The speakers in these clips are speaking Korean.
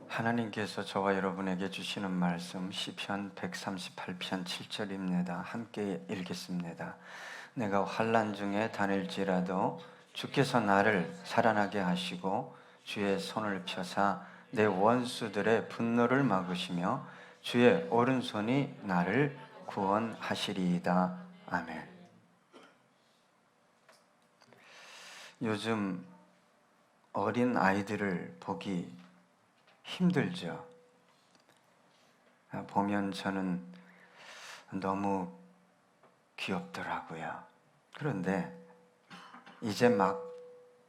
하나님께서 저와 여러분에게 주시는 말씀 시편 138편 7절입니다. 함께 읽겠습니다. 내가 환난 중에 다닐지라도 주께서 나를 살아나게 하시고 주의 손을 펴사 내 원수들의 분노를 막으시며 주의 오른손이 나를 구원하시리이다. 아멘. 요즘 어린 아이들을 보기 힘들죠. 보면 저는 너무 귀엽더라고요. 그런데 이제 막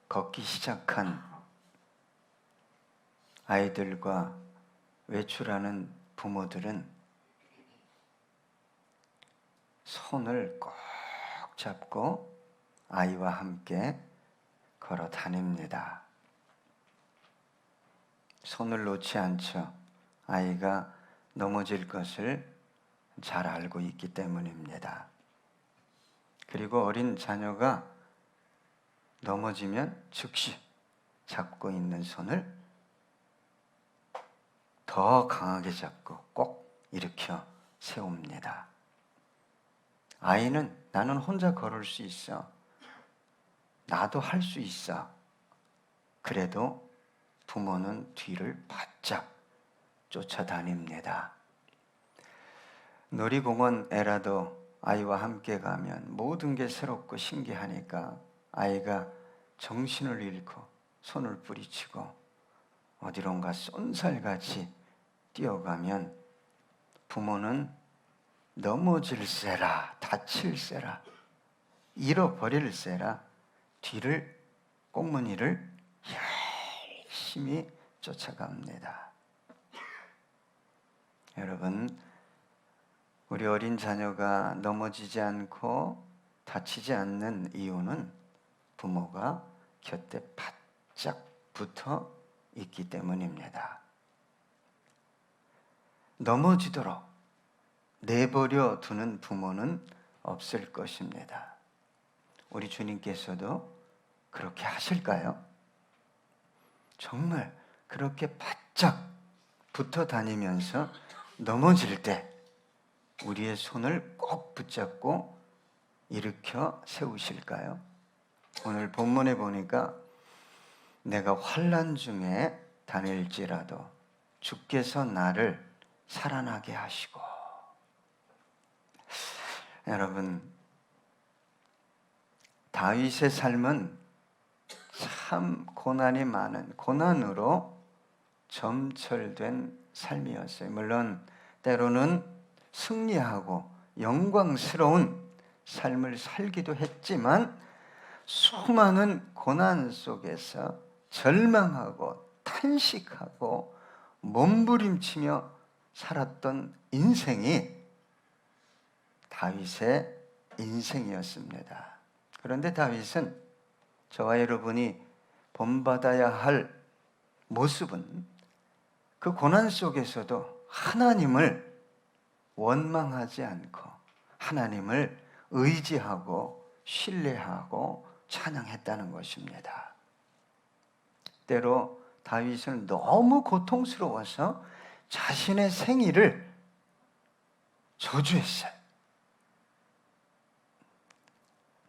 걷기 시작한 아이들과 외출하는 부모들은 손을 꼭 잡고 아이와 함께 걸어 다닙니다. 손을 놓지 않죠. 아이가 넘어질 것을 잘 알고 있기 때문입니다. 그리고 어린 자녀가 넘어지면 즉시 잡고 있는 손을 더 강하게 잡고 꼭 일으켜 세웁니다. 아이는 나는 혼자 걸을 수 있어. 나도 할 수 있어. 그래도 부모는 뒤를 바짝 쫓아다닙니다. 놀이공원에라도 아이와 함께 가면 모든 게 새롭고 신기하니까 아이가 정신을 잃고 손을 뿌리치고 어디론가 쏜살같이 뛰어가면 부모는 넘어질세라, 다칠세라, 잃어버릴세라 뒤를 꽁무니를 열심히 쫓아갑니다. 여러분, 우리 어린 자녀가 넘어지지 않고 다치지 않는 이유는 부모가 곁에 바짝 붙어 있기 때문입니다. 넘어지도록 내버려 두는 부모는 없을 것입니다. 우리 주님께서도 그렇게 하실까요? 정말 그렇게 바짝 붙어 다니면서 넘어질 때 우리의 손을 꼭 붙잡고 일으켜 세우실까요? 오늘 본문에 보니까 내가 환난 중에 다닐지라도 주께서 나를 살아나게 하시고. 여러분, 다윗의 삶은 참 고난이 많은 고난으로 점철된 삶이었어요. 물론 때로는 승리하고 영광스러운 삶을 살기도 했지만 수많은 고난 속에서 절망하고 탄식하고 몸부림치며 살았던 인생이 다윗의 인생이었습니다. 그런데 다윗은 저와 여러분이 본받아야 할 모습은 그 고난 속에서도 하나님을 원망하지 않고 하나님을 의지하고 신뢰하고 찬양했다는 것입니다. 때로 다윗은 너무 고통스러워서 자신의 생일을 저주했어요.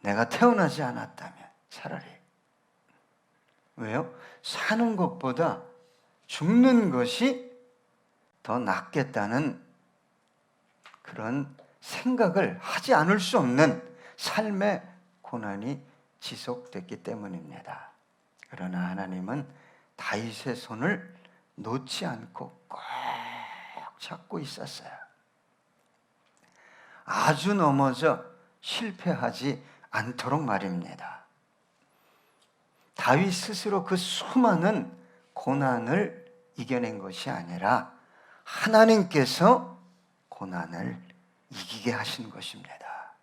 내가 태어나지 않았다면 차라리. 왜요? 사는 것보다 죽는 것이 더 낫겠다는 그런 생각을 하지 않을 수 없는 삶의 고난이 지속됐기 때문입니다. 그러나 하나님은 다윗의 손을 놓지 않고 꼭 잡고 있었어요. 아주 넘어져 실패하지 않도록 말입니다. 다윗 스스로 그 수많은 고난을 이겨낸 것이 아니라 하나님께서 고난을 이기게 하신 것입니다.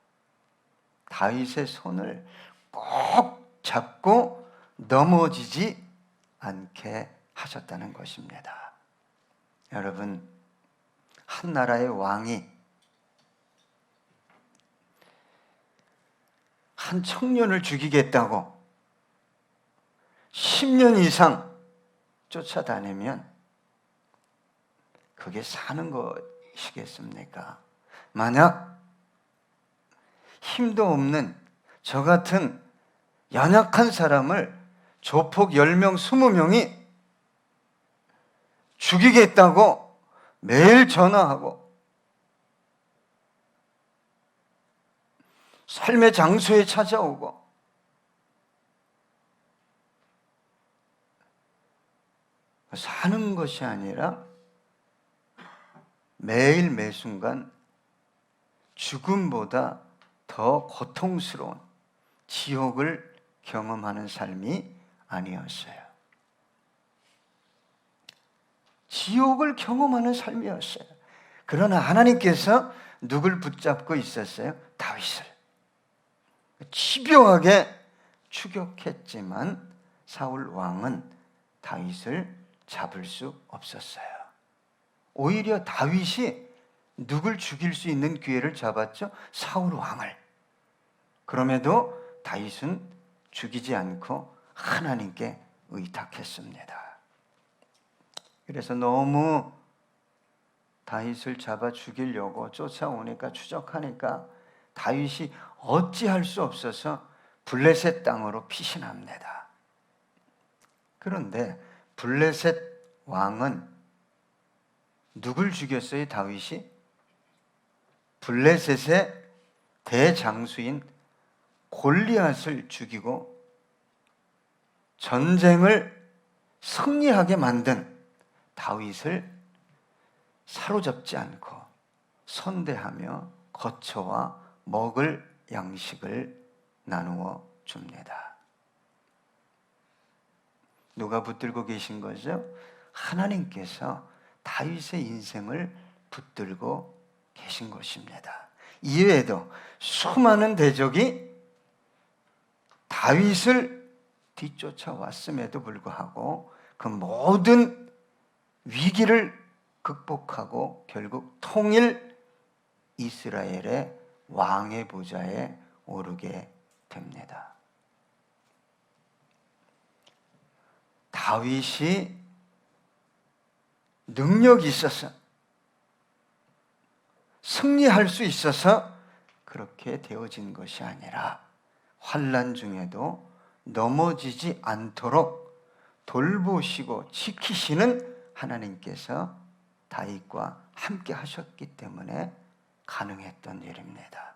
다윗의 손을 꼭 잡고 넘어지지 않게 하셨다는 것입니다. 여러분, 한 나라의 왕이 한 청년을 죽이겠다고 10년 이상 쫓아다니면 그게 사는 것이겠습니까? 만약 힘도 없는 저 같은 연약한 사람을 조폭 10명, 20명이 죽이겠다고 매일 전화하고 삶의 장소에 찾아오고 사는 것이 아니라 매일 매순간 죽음보다 더 고통스러운 지옥을 경험하는 삶이 아니었어요. 지옥을 경험하는 삶이었어요. 그러나 하나님께서 누굴 붙잡고 있었어요? 다윗을. 집요하게 추격했지만 사울 왕은 다윗을 잡을 수 없었어요. 오히려 다윗이 누굴 죽일 수 있는 기회를 잡았죠? 사울 왕을. 그럼에도 다윗은 죽이지 않고 하나님께 의탁했습니다. 그래서 너무 다윗을 잡아 죽이려고 쫓아오니까, 추적하니까 다윗이 어찌할 수 없어서 블레셋 땅으로 피신합니다. 그런데 블레셋 왕은 누굴 죽였어요? 다윗이? 블레셋의 대장수인 골리앗을 죽이고 전쟁을 승리하게 만든 다윗을 사로잡지 않고 선대하며 거처와 먹을 양식을 나누어 줍니다. 누가 붙들고 계신 거죠? 하나님께서 다윗의 인생을 붙들고 계신 것입니다. 이외에도 수많은 대적이 다윗을 뒤쫓아왔음에도 불구하고 그 모든 위기를 극복하고 결국 통일 이스라엘의 왕의 보좌에 오르게 됩니다. 다윗이 능력이 있어서, 승리할 수 있어서 그렇게 되어진 것이 아니라 환난 중에도 넘어지지 않도록 돌보시고 지키시는 하나님께서 다윗과 함께 하셨기 때문에 가능했던 일입니다.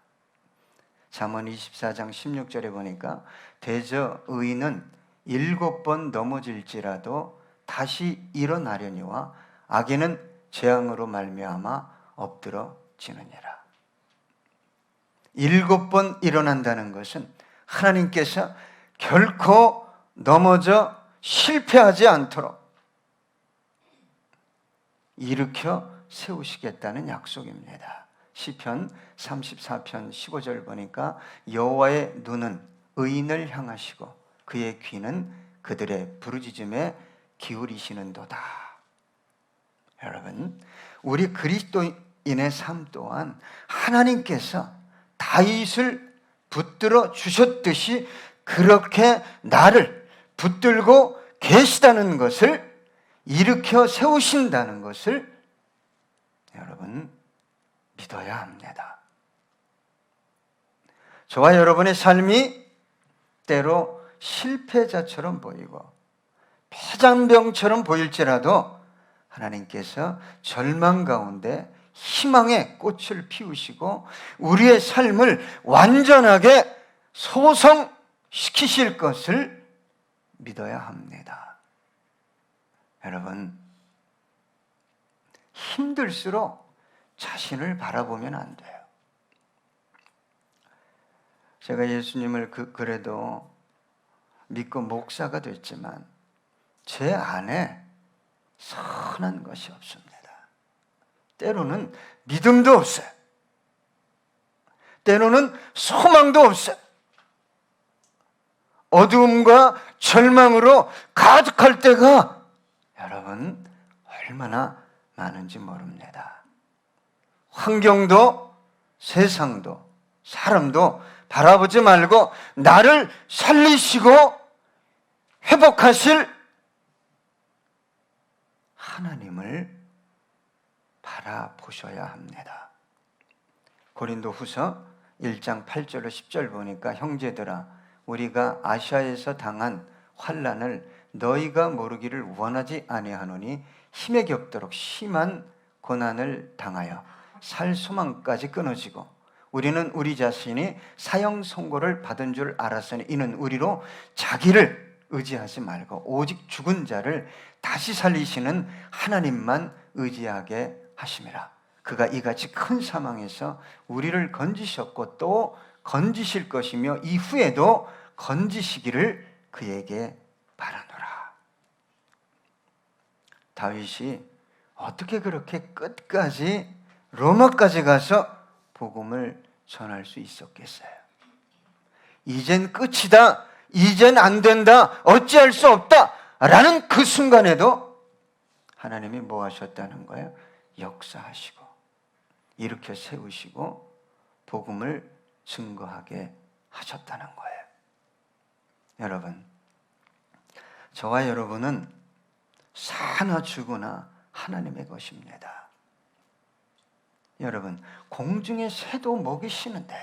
잠언 24장 16절에 보니까 대저 의인은 7번 넘어질지라도 다시 일어나려니와 악인은 재앙으로 말미암아 엎드러지느니라. 7번 일어난다는 것은 하나님께서 결코 넘어져 실패하지 않도록 일으켜 세우시겠다는 약속입니다. 시편 34편 15절 보니까 여호와의 눈은 의인을 향하시고 그의 귀는 그들의 부르짖음에 기울이시는도다. 여러분, 우리 그리스도인의 삶 또한 하나님께서 다윗을 붙들어 주셨듯이 그렇게 나를 붙들고 계시다는 것을, 일으켜 세우신다는 것을 여러분 믿어야 합니다. 저와 여러분의 삶이 때로 실패자처럼 보이고 폐잔병처럼 보일지라도 하나님께서 절망 가운데 희망의 꽃을 피우시고 우리의 삶을 완전하게 소성시키실 것을 믿어야 합니다. 여러분, 힘들수록 자신을 바라보면 안 돼요. 제가 예수님을 그래도 믿고 목사가 됐지만 제 안에 선한 것이 없습니다. 때로는 믿음도 없어요. 때로는 소망도 없어요. 어두움과 절망으로 가득할 때가 여러분 얼마나 많은지 모릅니다. 환경도 세상도 사람도 바라보지 말고 나를 살리시고 회복하실 하나님을 바라보셔야 합니다. 고린도후서 1장 8절로 10절 보니까 형제들아 우리가 아시아에서 당한 환난을 너희가 모르기를 원하지 아니하노니 힘에 겹도록 심한 고난을 당하여 살 소망까지 끊어지고 우리는 우리 자신이 사형 선고를 받은 줄 알았으니 이는 우리로 자기를 의지하지 말고 오직 죽은 자를 다시 살리시는 하나님만 의지하게 하심이라. 그가 이같이 큰 사망에서 우리를 건지셨고 또 건지실 것이며 이후에도 건지시기를 그에게 바라노라. 다윗이 어떻게 그렇게 끝까지 로마까지 가서 복음을 전할 수 있었겠어요? 이젠 끝이다, 이젠 안 된다, 어찌할 수 없다 라는 그 순간에도 하나님이 뭐 하셨다는 거예요? 역사하시고 일으켜 세우시고 복음을 증거하게 하셨다는 거예요. 여러분, 저와 여러분은 사나 죽으나 하나님의 것입니다. 여러분, 공중의 새도 먹이시는데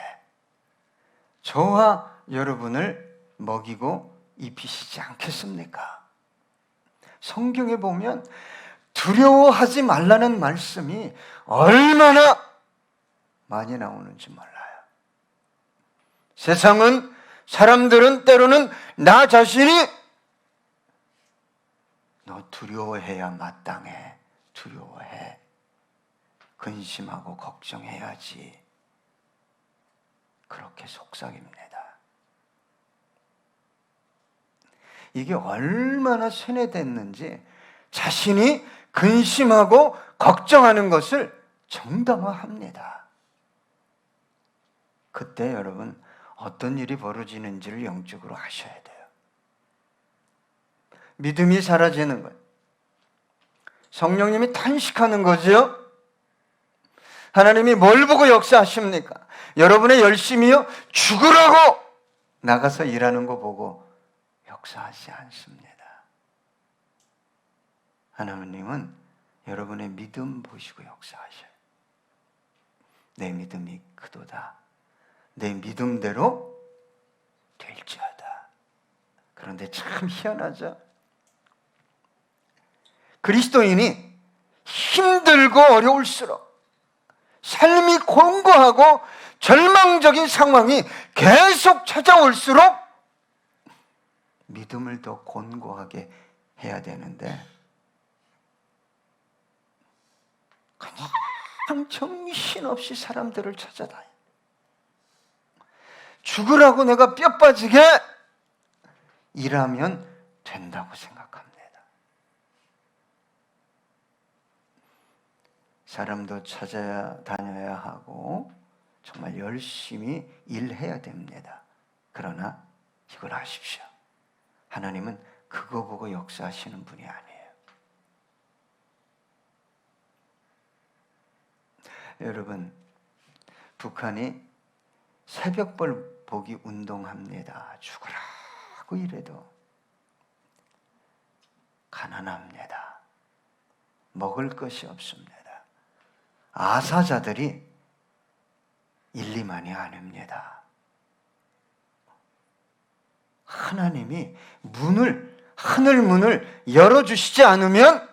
저와 여러분을 먹이고 입히시지 않겠습니까? 성경에 보면 두려워하지 말라는 말씀이 얼마나 많이 나오는지 몰라요. 세상은, 사람들은 때로는 나 자신이 너 두려워해야 마땅해, 두려워해, 근심하고 걱정해야지, 그렇게 속삭입니다. 이게 얼마나 세뇌됐는지 자신이 근심하고 걱정하는 것을 정당화합니다. 그때 여러분 어떤 일이 벌어지는지를 영적으로 아셔야 돼요. 믿음이 사라지는 거예요. 성령님이 탄식하는 거죠. 하나님이 뭘 보고 역사하십니까? 여러분의 열심히요 죽으라고 나가서 일하는 거 보고 역사하지 않습니다. 하나님은 여러분의 믿음 보시고 역사하셔요. 내 믿음이 크도다. 내 믿음대로 될지어다. 그런데 참 희한하죠. 그리스도인이 힘들고 어려울수록 삶이 곤고하고 절망적인 상황이 계속 찾아올수록 믿음을 더 곤고하게 해야 되는데 그냥 정신없이 사람들을 찾아다녀. 죽으라고 내가 뼈 빠지게 일하면 된다고 생각합니다. 사람도 찾아야 다녀야 하고 정말 열심히 일해야 됩니다. 그러나 이걸 아십시오. 하나님은 그거 보고 역사하시는 분이 아니에요. 여러분, 북한이 새벽벌 보기 운동합니다. 죽으라고 이래도 가난합니다. 먹을 것이 없습니다. 아사자들이 1, 2만이 아닙니다. 하나님이 하늘 문을 열어주시지 않으면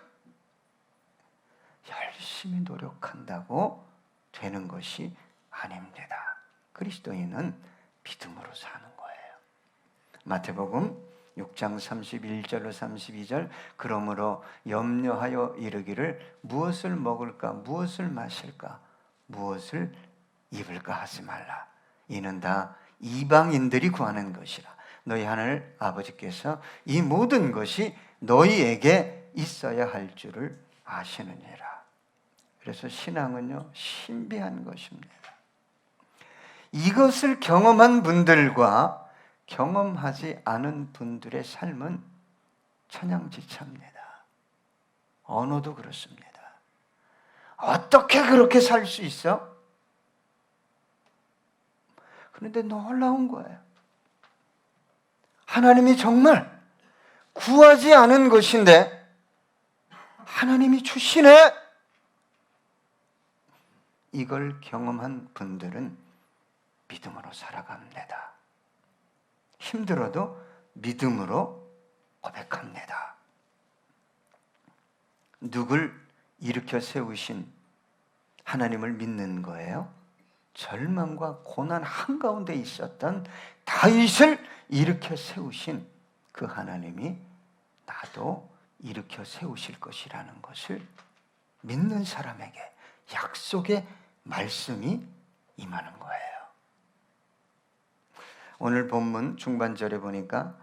열심히 노력한다고 되는 것이 아닙니다. 그리스도인은 믿음으로 사는 거예요. 마태복음 6장 31절로 32절 그러므로 염려하여 이르기를 무엇을 먹을까 무엇을 마실까 무엇을 입을까 하지 말라. 이는 다 이방인들이 구하는 것이라. 너희 하늘 아버지께서 이 모든 것이 너희에게 있어야 할 줄을 아시느니라. 그래서 신앙은요 신비한 것입니다. 이것을 경험한 분들과 경험하지 않은 분들의 삶은 천양지차입니다. 언어도 그렇습니다. 어떻게 그렇게 살 수 있어? 그런데 놀라운 거예요. 하나님이 정말 구하지 않은 것인데 하나님이 주시네. 이걸 경험한 분들은 믿음으로 살아갑니다. 힘들어도 믿음으로 고백합니다. 누굴 일으켜 세우신 하나님을 믿는 거예요? 절망과 고난 한가운데 있었던 다윗을 일으켜 세우신 그 하나님이 나도 일으켜 세우실 것이라는 것을 믿는 사람에게 약속의 말씀이 임하는 거예요. 오늘 본문 중반절에 보니까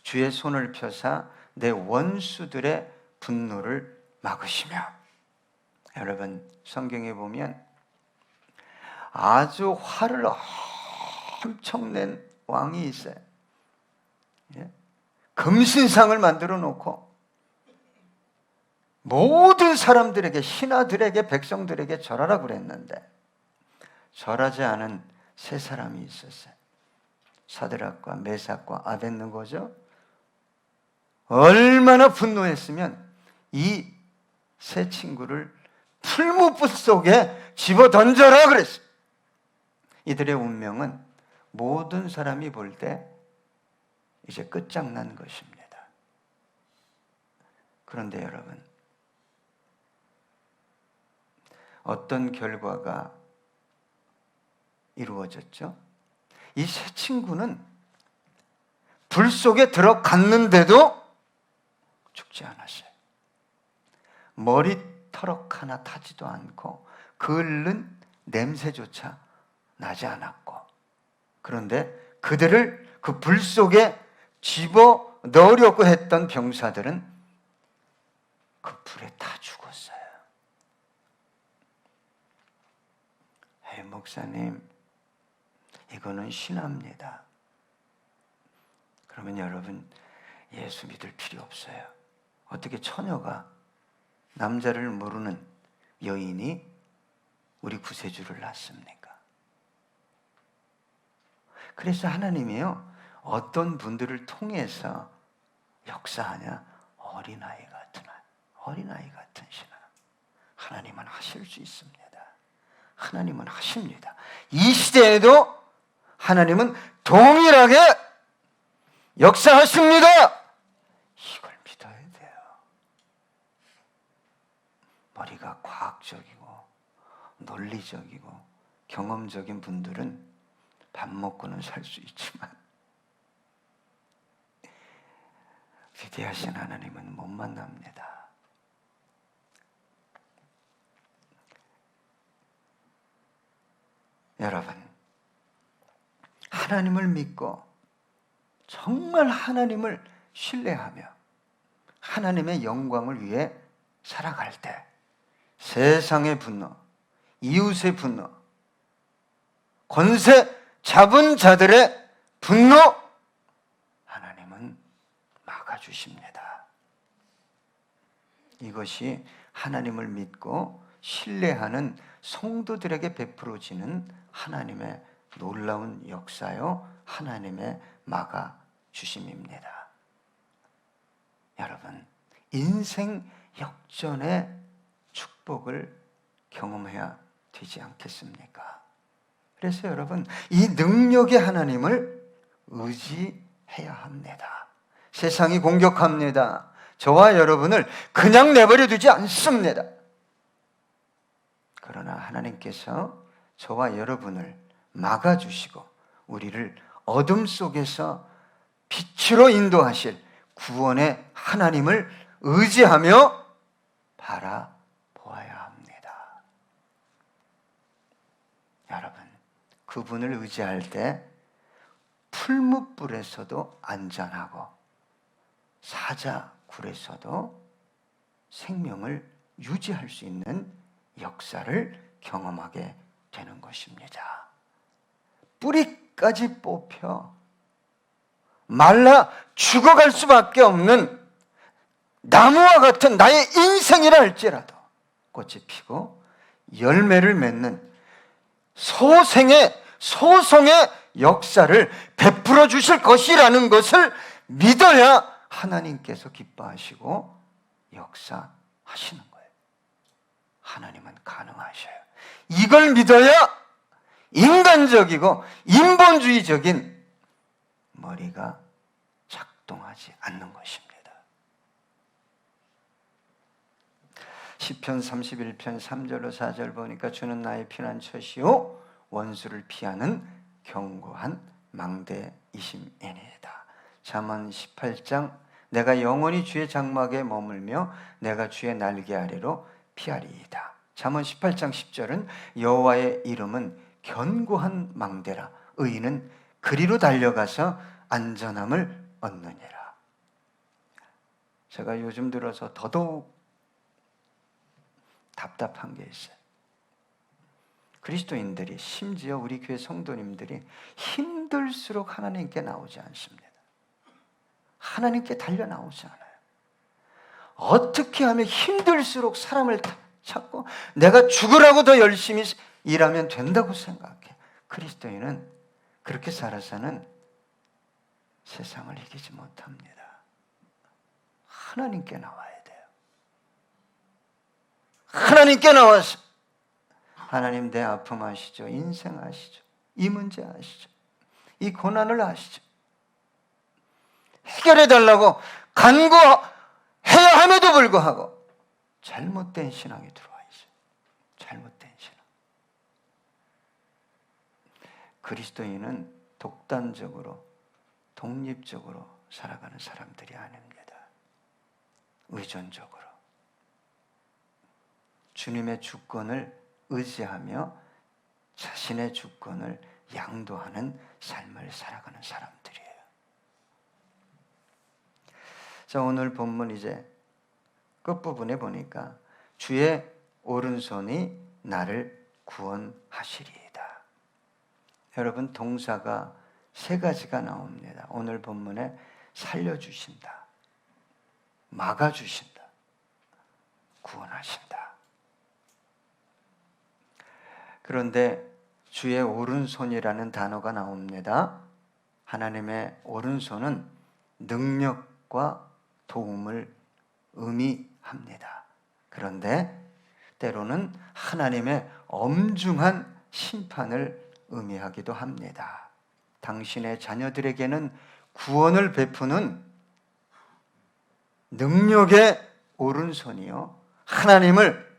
주의 손을 펴사 내 원수들의 분노를 막으시며, 여러분 성경에 보면 아주 화를 엄청 낸 왕이 있어요. 금신상을 만들어 놓고 모든 사람들에게, 신하들에게, 백성들에게 절하라 그랬는데 절하지 않은 세 사람이 있었어요. 사드락과 메삭과 아벳느고죠. 얼마나 분노했으면 이 세 친구를 풀무불 속에 집어 던져라 그랬어요. 이들의 운명은 모든 사람이 볼 때 이제 끝장난 것입니다. 그런데 여러분, 어떤 결과가 이루어졌죠? 이 세 친구는 불 속에 들어갔는데도 죽지 않았어요. 머리털럭 하나 타지도 않고 끓는 냄새조차 나지 않았고, 그런데 그들을 그 불 속에 집어 넣으려고 했던 병사들은 그 불에 다 죽었어요. 목사님, 이거는 신화입니다. 그러면 여러분, 예수 믿을 필요 없어요. 어떻게 처녀가, 남자를 모르는 여인이 우리 구세주를 낳습니까? 그래서 하나님이요, 어떤 분들을 통해서 역사하냐? 어린아이 같은 신앙. 하나님은 하실 수 있습니다. 하나님은 하십니다. 이 시대에도 하나님은 동일하게 역사하십니다. 이걸 믿어야 돼요. 머리가 과학적이고 논리적이고 경험적인 분들은 밥 먹고는 살 수 있지만 위대하신 하나님은 못 만납니다. 여러분, 하나님을 믿고 정말 하나님을 신뢰하며 하나님의 영광을 위해 살아갈 때 세상의 분노, 이웃의 분노, 권세 잡은 자들의 분노, 하나님은 막아주십니다. 이것이 하나님을 믿고 신뢰하는 성도들에게 베풀어지는 하나님의 놀라운 역사요, 하나님의 막아주심입니다. 여러분, 인생 역전의 축복을 경험해야 되지 않겠습니까? 그래서 여러분, 이 능력의 하나님을 의지해야 합니다. 세상이 공격합니다. 저와 여러분을 그냥 내버려 두지 않습니다. 그러나 하나님께서 저와 여러분을 막아주시고 우리를 어둠 속에서 빛으로 인도하실 구원의 하나님을 의지하며 바라보아야 합니다. 여러분, 그분을 의지할 때 풀무불에서도 안전하고 사자굴에서도 생명을 유지할 수 있는 역사를 경험하게 되는 것입니다. 뿌리까지 뽑혀 말라 죽어갈 수밖에 없는 나무와 같은 나의 인생이라 할지라도 꽃이 피고 열매를 맺는 소송의 역사를 베풀어 주실 것이라는 것을 믿어야 하나님께서 기뻐하시고 역사하시는 거예요. 하나님은 가능하셔요. 이걸 믿어야 인간적이고 인본주의적인 머리가 작동하지 않는 것입니다. 시편 31편 3절로 4절 보니까 주는 나의 피난처시요 원수를 피하는 견고한 망대이심이니이다. 잠언 18장 내가 영원히 주의 장막에 머물며 내가 주의 날개 아래로 피하리이다. 잠언 18장 10절은 여호와의 이름은 견고한 망대라 의인은 그리로 달려가서 안전함을 얻느니라. 제가 요즘 들어서 더더욱 답답한 게 있어요. 그리스도인들이 심지어 우리 교회 성도님들이 힘들수록 하나님께 나오지 않습니다. 하나님께 달려 나오지 않아요. 어떻게 하면 힘들수록 사람을 찾고 내가 죽으라고 더 열심히 일하면 된다고 생각해. 그리스도인은 그렇게 살아서는 세상을 이기지 못합니다. 하나님께 나와야 돼요. 하나님께 나와서 하나님 내 아픔 아시죠? 인생 아시죠? 이 문제 아시죠? 이 고난을 아시죠? 해결해 달라고 간구해야 함에도 불구하고 잘못된 신앙이 들어와 있어요. 잘못된 신앙. 그리스도인은 독단적으로 독립적으로 살아가는 사람들이 아닙니다. 의존적으로 주님의 주권을 의지하며 자신의 주권을 양도하는 삶을 살아가는 사람들이에요. 자, 오늘 본문 이제 끝부분에 보니까 주의 오른손이 나를 구원하시리이다. 여러분 동사가 세 가지가 나옵니다. 오늘 본문에 살려주신다, 막아주신다, 구원하신다. 그런데 주의 오른손이라는 단어가 나옵니다. 하나님의 오른손은 능력과 도움을 의미합니다. 그런데 때로는 하나님의 엄중한 심판을 의미하기도 합니다. 당신의 자녀들에게는 구원을 베푸는 능력의 오른손이요, 하나님을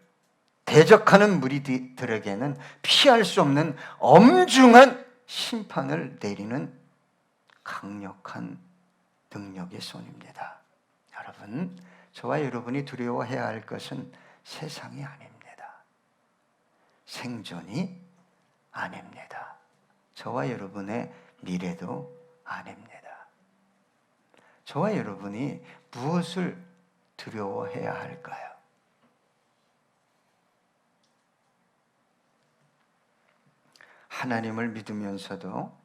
대적하는 무리들에게는 피할 수 없는 엄중한 심판을 내리는 강력한 능력의 손입니다. 여러분, 저와 여러분이 두려워해야 할 것은 세상이 아닙니다. 생존이 아닙니다. 저와 여러분의 미래도 아닙니다. 저와 여러분이 무엇을 두려워해야 할까요? 하나님을 믿으면서도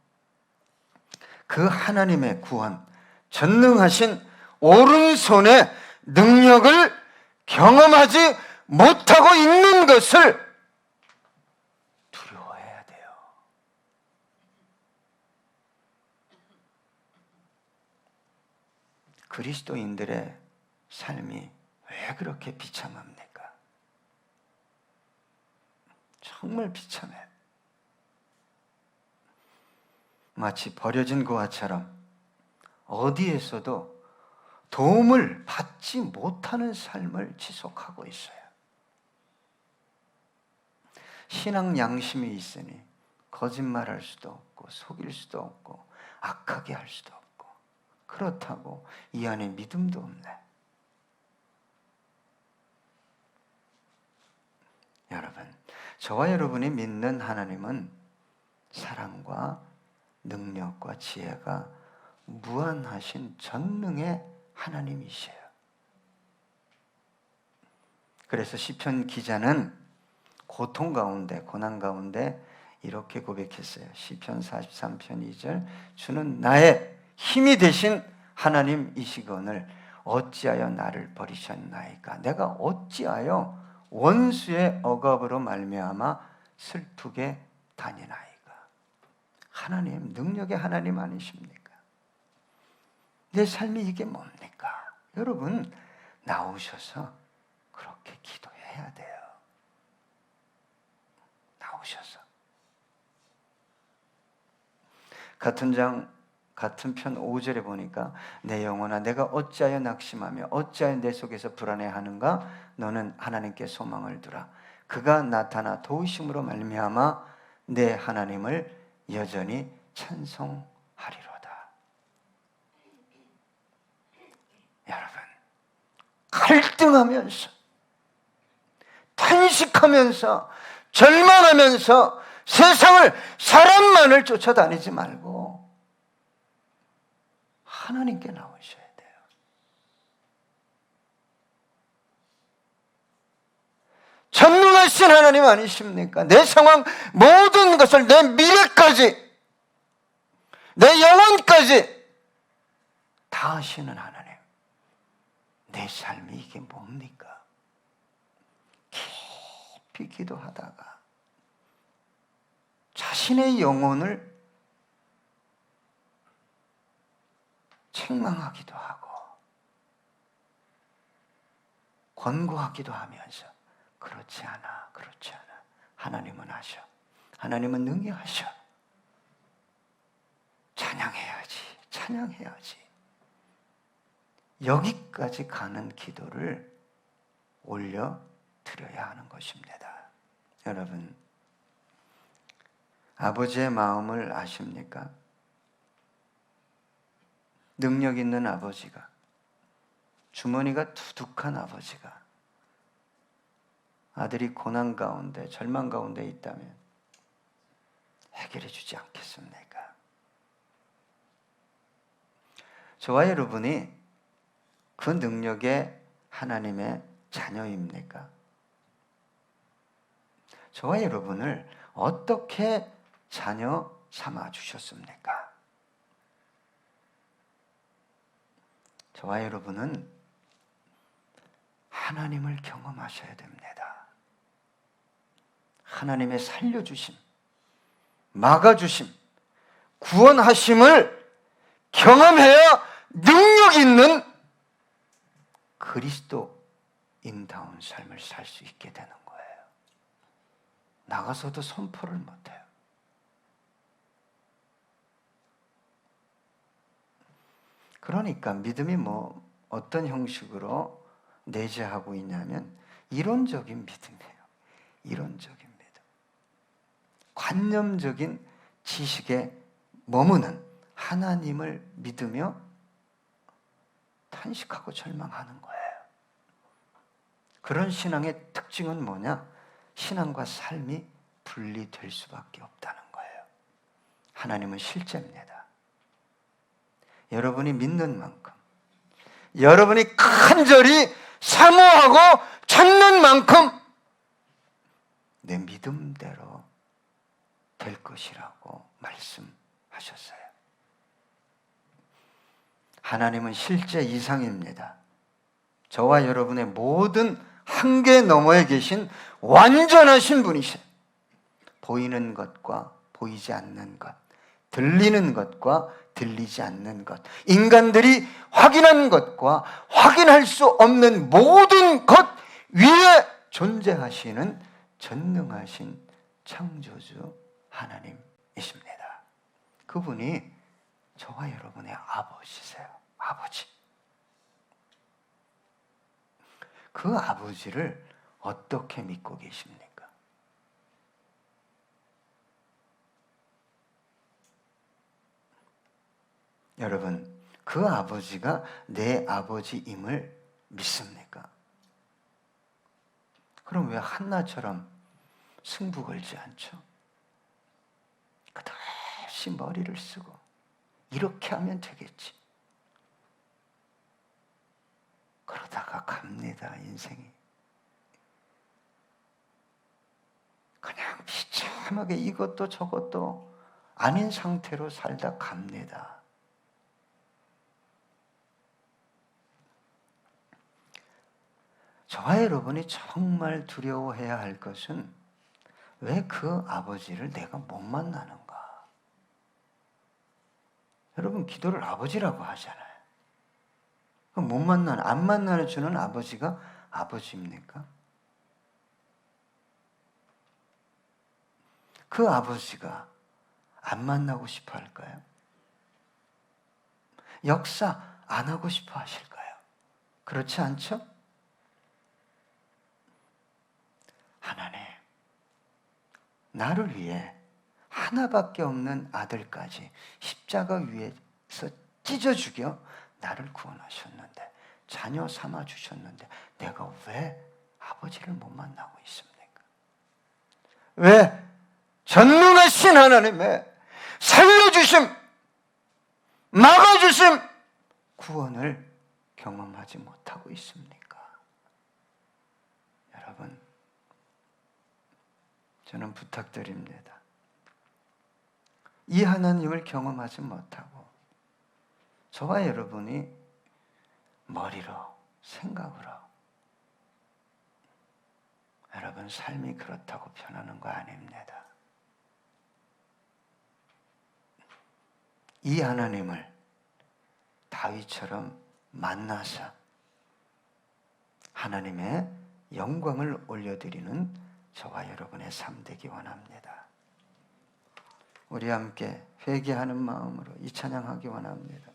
그 하나님의 구원, 전능하신 오른손의 능력을 경험하지 못하고 있는 것을 두려워해야 돼요. 그리스도인들의 삶이 왜 그렇게 비참합니까? 정말 비참해요. 마치 버려진 고아처럼 어디에서도 도움을 받지 못하는 삶을 지속하고 있어요. 신앙 양심이 있으니 거짓말할 수도 없고 속일 수도 없고 악하게 할 수도 없고, 그렇다고 이 안에 믿음도 없네. 여러분, 저와 여러분이 믿는 하나님은 사랑과 능력과 지혜가 무한하신 전능의 하나님이세요. 그래서 시편 기자는 고통 가운데, 고난 가운데 이렇게 고백했어요. 시편 43편 2절, 주는 나의 힘이 되신 하나님이시거늘 어찌하여 나를 버리셨나이까? 내가 어찌하여 원수의 억압으로 말미암아 슬프게 다니나이까? 하나님, 능력의 하나님 아니십니까? 내 삶이 이게 뭡니까? 여러분, 나오셔서 그렇게 기도해야 돼요. 같은 장 같은 편 5절에 보니까 내 영혼아 내가 어찌하여 낙심하며 어찌하여 내 속에서 불안해하는가? 너는 하나님께 소망을 두라. 그가 나타나 도우심으로 말미암아 내 하나님을 여전히 찬송하리로다. 여러분, 갈등하면서 탄식하면서 절망하면서 세상을 사람만을 쫓아다니지 말고 하나님께 나오셔야 돼요. 전능하신 하나님 아니십니까? 내 상황 모든 것을 내 미래까지 내 영혼까지 다 아시는 하나님. 내 삶이 이게 뭡니까? 깊이 기도하다가 자신의 영혼을 책망하기도 하고 권고하기도 하면서 그렇지 않아, 그렇지 않아. 하나님은 하셔. 하나님은 능히 하셔. 찬양해야지, 찬양해야지. 여기까지 가는 기도를 올려드려야 하는 것입니다. 여러분, 아버지의 마음을 아십니까? 능력 있는 아버지가, 주머니가 두둑한 아버지가 아들이 고난 가운데, 절망 가운데 있다면 해결해 주지 않겠습니까? 저와 여러분이 그 능력의 하나님의 자녀입니까? 저와 여러분을 어떻게 자녀 삼아 주셨습니까? 저와 여러분은 하나님을 경험하셔야 됩니다. 하나님의 살려주심, 막아주심, 구원하심을 경험해야 능력 있는 그리스도인다운 삶을 살 수 있게 되는 거예요. 나가서도 선포를 못해요. 그러니까 믿음이 어떤 형식으로 내재하고 있냐면 이론적인 믿음이에요. 이론적인 믿음. 관념적인 지식에 머무는 하나님을 믿으며 탄식하고 절망하는 거예요. 그런 신앙의 특징은 뭐냐? 신앙과 삶이 분리될 수밖에 없다는 거예요. 하나님은 실제입니다. 여러분이 믿는 만큼, 여러분이 간절히 사모하고 찾는 만큼 내 믿음대로 될 것이라고 말씀하셨어요. 하나님은 실제 이상입니다. 저와 여러분의 모든 한계 너머에 계신 완전하신 분이세요. 보이는 것과 보이지 않는 것, 들리는 것과 들리지 않는 것, 인간들이 확인한 것과 확인할 수 없는 모든 것 위에 존재하시는 전능하신 창조주 하나님이십니다. 그분이 저와 여러분의 아버지세요. 아버지. 그 아버지를 어떻게 믿고 계십니까? 여러분, 그 아버지가 내 아버지임을 믿습니까? 그럼 왜 한나처럼 승부 걸지 않죠? 끝없이 머리를 쓰고 이렇게 하면 되겠지. 그러다가 갑니다, 인생이. 그냥 비참하게 이것도 저것도 아닌 상태로 살다 갑니다. 저와 여러분이 정말 두려워해야 할 것은 왜 그 아버지를 내가 못 만나는가? 여러분, 기도를 아버지라고 하잖아요. 못 만나는, 안 만나주는 아버지가 아버지입니까? 그 아버지가 안 만나고 싶어 할까요? 역사 안 하고 싶어 하실까요? 그렇지 않죠? 하나님, 나를 위해 하나밖에 없는 아들까지 십자가 위에서 찢어 죽여 나를 구원하셨는데, 자녀 삼아 주셨는데 내가 왜 아버지를 못 만나고 있습니까? 왜 전능하신 하나님의 살려주심, 막아주심, 구원을 경험하지 못하고 있습니까? 여러분, 저는 부탁드립니다. 이 하나님을 경험하지 못하고 저와 여러분이 머리로, 생각으로 여러분 삶이 그렇다고 변하는 거 아닙니다. 이 하나님을 다윗처럼 만나서 하나님의 영광을 올려드리는 저와 여러분의 삶 되기 원합니다. 우리 함께 회개하는 마음으로 이 찬양하기 원합니다.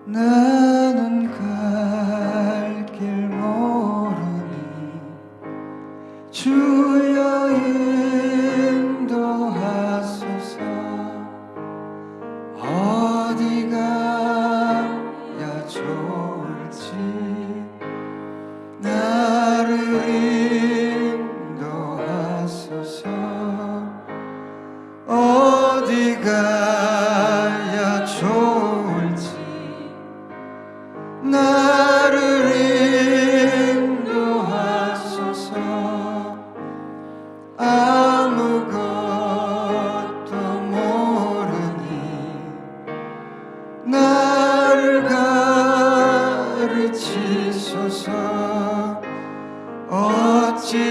나는 갈 길 모르니 주여 인도하소서. 어디 가야 좋을지 나를 인도하소서. 어디 가야 좋을지 나를 인도하소서. 아무것도 모르니 나를 가르치소서.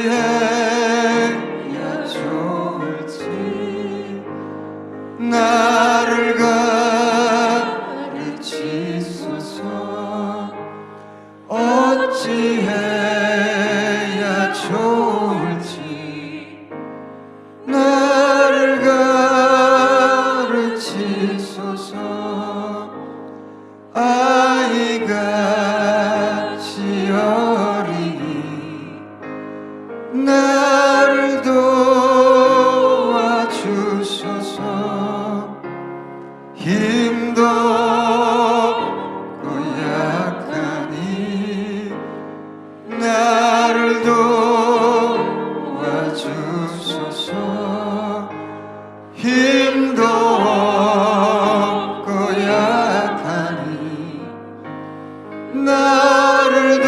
어찌해야 좋을지 나를 가르치소서. 어찌해야 좋을지 나를 가르치소서. 아이같이 어리니 나를 도와주소서. 힘도 없고 약하니 나를 도와주소서. 힘도 없고 약하니 나를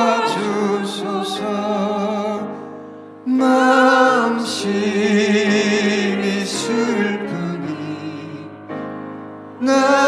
도와주소서. 마음심이 슬프니 나